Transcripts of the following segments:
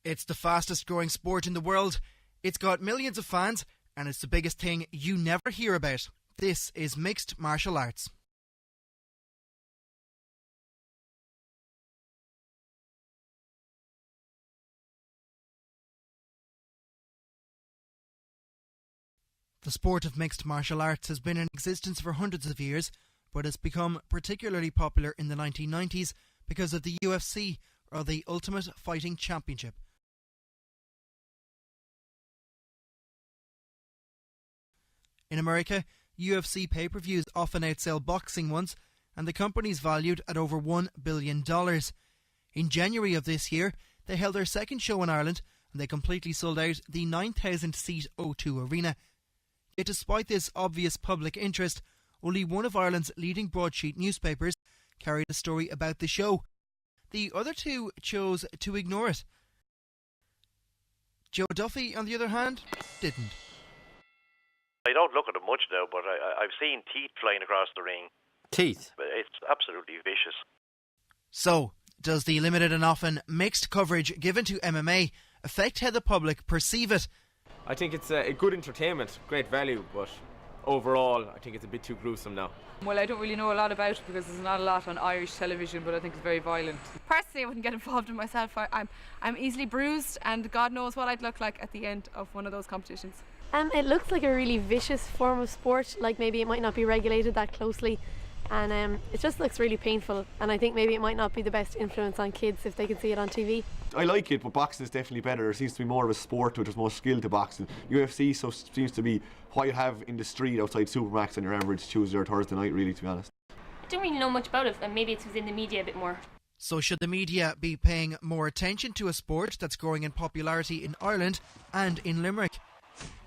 It's the fastest growing sport in the world. It's got millions of fans, and it's the biggest thing you never hear about. This is mixed martial arts. The sport of mixed martial arts has been in existence for hundreds of years, but has become particularly popular in the 1990s because of the UFC, or the Ultimate Fighting Championship. In America, UFC pay-per-views often outsell boxing ones, and the company is valued at over $1 billion. In January of this year, they held their second show in Ireland, and they completely sold out the 9,000-seat O2 Arena. Yet despite this obvious public interest, only one of Ireland's leading broadsheet newspapers carried a story about the show. The other two chose to ignore it. Joe Duffy, on the other hand, didn't. I don't look at it much now, but I've seen teeth flying across the ring. Teeth? It's absolutely vicious. So, does the limited and often mixed coverage given to MMA affect how the public perceive it? I think it's a good entertainment, great value, but overall I think it's a bit too gruesome now. Well, I don't really know a lot about it because there's not a lot on Irish television, but I think it's very violent. Personally, I wouldn't get involved in myself. I'm easily bruised, and God knows what I'd look like at the end of one of those competitions. It looks like a really vicious form of sport, like maybe it might not be regulated that closely, and it just looks really painful, and I think maybe it might not be the best influence on kids if they can see it on TV. I like it, but boxing is definitely better. There seems to be more of a sport which is more skill to boxing. UFC seems to be what you have in the street outside Supermax on your average Tuesday or Thursday night, really, to be honest. I don't really know much about it, and maybe it's within the media a bit more. So should the media be paying more attention to a sport that's growing in popularity in Ireland and in Limerick?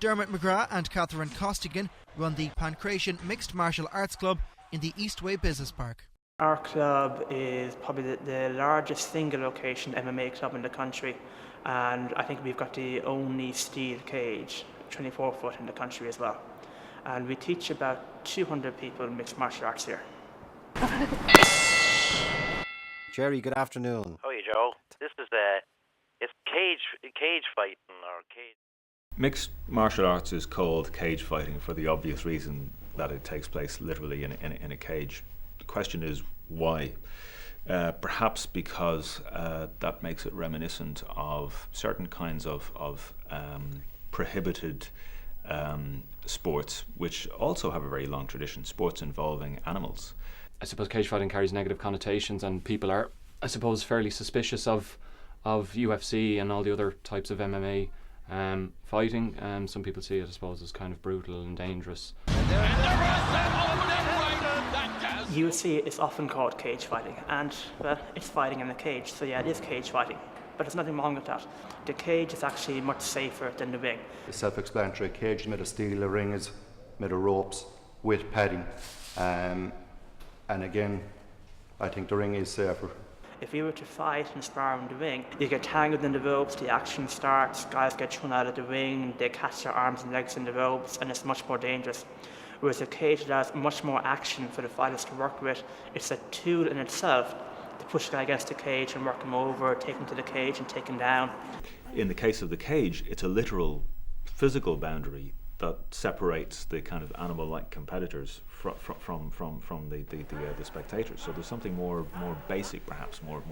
Dermot McGrath and Catherine Costigan run the Pancration Mixed Martial Arts Club in the Eastway Business Park. Our club is probably the largest single location MMA club in the country, and I think we've got the only steel cage, 24 foot in the country as well. And we teach about 200 people mixed martial arts here. Jerry, good afternoon. How are you, Joe? This is it's cage fighting or cage. Mixed martial arts is called cage fighting for the obvious reason that it takes place literally in a cage. The question is why? Perhaps because that makes it reminiscent of certain kinds of prohibited sports, which also have a very long tradition, sports involving animals. I suppose cage fighting carries negative connotations, and people are, I suppose, fairly suspicious of UFC and all the other types of MMA fighting. Some people see it, I suppose, as kind of brutal and dangerous. UFC is often called cage fighting, and well, it's fighting in a cage, so yeah, it is cage fighting. But there's nothing wrong with that. The cage is actually much safer than the ring. It's self-explanatory. A cage is made of steel, a ring is made of ropes with padding. And again, I think the ring is safer. If you were to fight and spar in the ring, you get tangled in the ropes, the action starts, guys get thrown out of the ring, they catch their arms and legs in the ropes, and it's much more dangerous. Whereas a cage has much more action for the fighters to work with. It's a tool in itself to push a guy against the cage and work him over, take him to the cage and take him down. In the case of the cage, it's a literal physical boundary that separates the kind of animal-like competitors from the spectators. So there's something more basic, perhaps more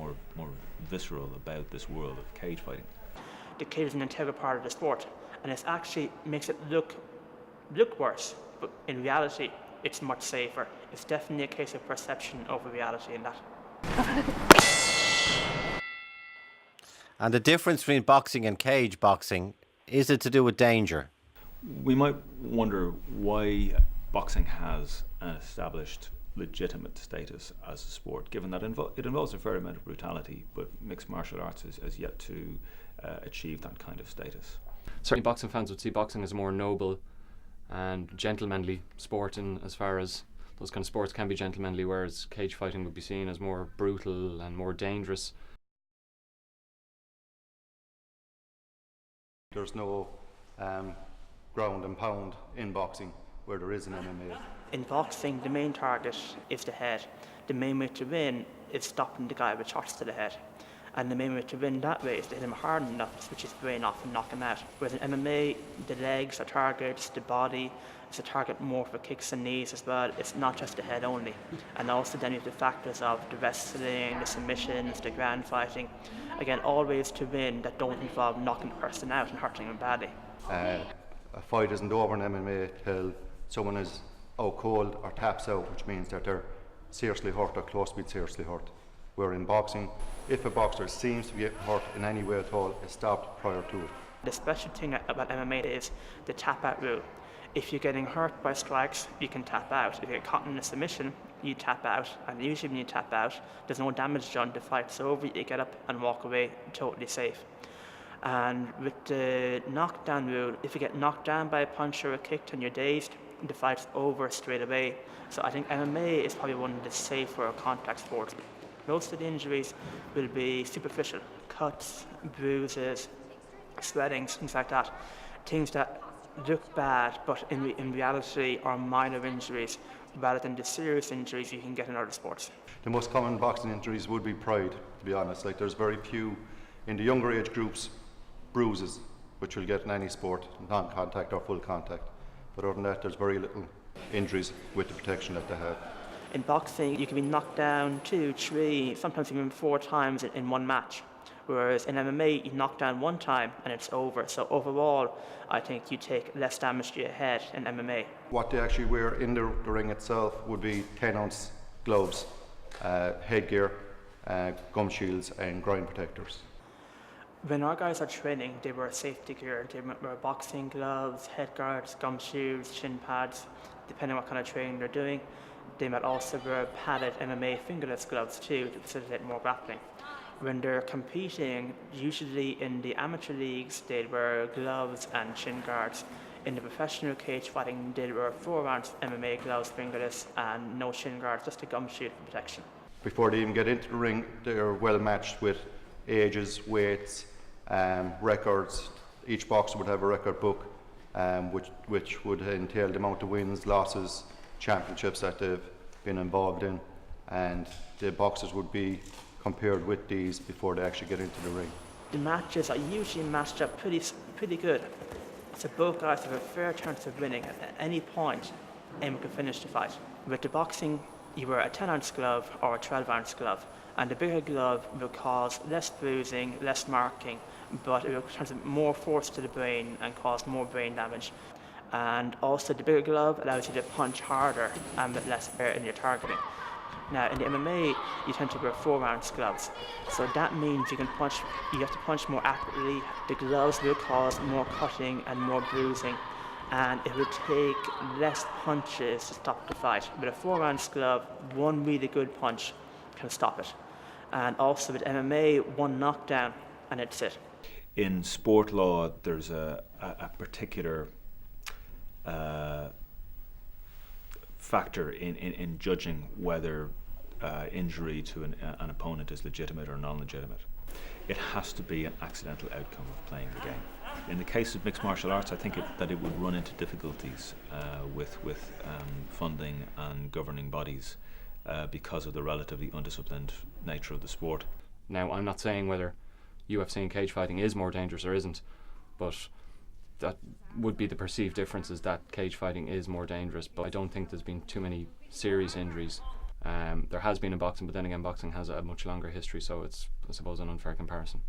visceral about this world of cage fighting. The cage is an integral part of the sport, and it actually makes it look worse. But in reality, it's much safer. It's definitely a case of perception over reality in that. And the difference between boxing and cage boxing, is it to do with danger? We might wonder why boxing has an established legitimate status as a sport, given that it involves a fair amount of brutality, but mixed martial arts has yet to achieve that kind of status. Certainly boxing fans would see boxing as a more noble and gentlemanly sport, in as far as those kind of sports can be gentlemanly, whereas cage fighting would be seen as more brutal and more dangerous. There's no ground and pound in boxing where there is in MMA. In boxing, the main target is the head. The main way to win is stopping the guy with shots to the head. And the main way to win that way is to hit him hard enough to switch his brain off and knock him out. Whereas in MMA, the legs are targets, the body is a target more for kicks and knees as well. It's not just the head only. And also then you have the factors of the wrestling, the submissions, the ground fighting. Again, all ways to win that don't involve knocking the person out and hurting him badly. A fight isn't over in MMA till someone is out cold or taps out, which means that they're seriously hurt or close to being seriously hurt. Where in boxing, if a boxer seems to be getting hurt in any way at all, it's stopped prior to it. The special thing about MMA is the tap out rule. If you're getting hurt by strikes, you can tap out. If you get caught in a submission, you tap out. And usually when you tap out, there's no damage done. The fight's over, you get up and walk away totally safe. And with the knockdown rule, if you get knocked down by a punch or a kick and you're dazed, the fight's over straight away. So I think MMA is probably one of the safer contact sports. Most of the injuries will be superficial, cuts, bruises, sweatings, things like that. Things that look bad, but in reality are minor injuries, rather than the serious injuries you can get in other sports. The most common boxing injuries would be pride, to be honest. Like, there's very few in the younger age groups, bruises, which you'll get in any sport, non-contact or full contact. But other than that, there's very little injuries with the protection that they have. In boxing, you can be knocked down 2, 3, sometimes even 4 times in one match. Whereas in MMA, you knock down 1 time and it's over. So overall, I think you take less damage to your head in MMA. What they actually wear in the ring itself would be 10-ounce gloves, headgear, gum shields and groin protectors. When our guys are training, they wear safety gear. They wear boxing gloves, head guards, gum shields, shin pads, depending on what kind of training they're doing. They might also wear padded MMA fingerless gloves too to facilitate more grappling. When they're competing, usually in the amateur leagues, they'd wear gloves and shin guards. In the professional cage fighting, they'd wear 4-ounce MMA gloves, fingerless, and no shin guards, just a gum shield for protection. Before they even get into the ring, they're well matched with ages, weights, records. Each boxer would have a record book, which would entail the amount of wins, losses, championships that they've been involved in, and the boxers would be compared with these before they actually get into the ring. The matches are usually matched up pretty good, so both guys have a fair chance of winning at any point. Anyone can finish the fight. With the boxing, you wear a 10-ounce glove or a 12-ounce glove, and the bigger glove will cause less bruising, less marking, but it will transmit more force to the brain and cause more brain damage. And also the bigger glove allows you to punch harder and with less air in your targeting. Now in the MMA, you tend to wear 4-ounce gloves, so that means you have to punch more accurately. The gloves will cause more cutting and more bruising, and it will take less punches to stop the fight. With a 4-ounce glove, one really good punch can stop it. And also with MMA, 1 knockdown and it's it. In sport law, there's a particular factor in judging whether injury to an opponent is legitimate or non-legitimate. It has to be an accidental outcome of playing the game. In the case of mixed martial arts, I think that it would run into difficulties with funding and governing bodies because of the relatively undisciplined nature of the sport. Now, I'm not saying whether UFC and cage fighting is more dangerous or isn't, but that would be the perceived difference, is that cage fighting is more dangerous. But I don't think there's been too many serious injuries. There has been in boxing, but then again, boxing has a much longer history, so it's, I suppose, an unfair comparison.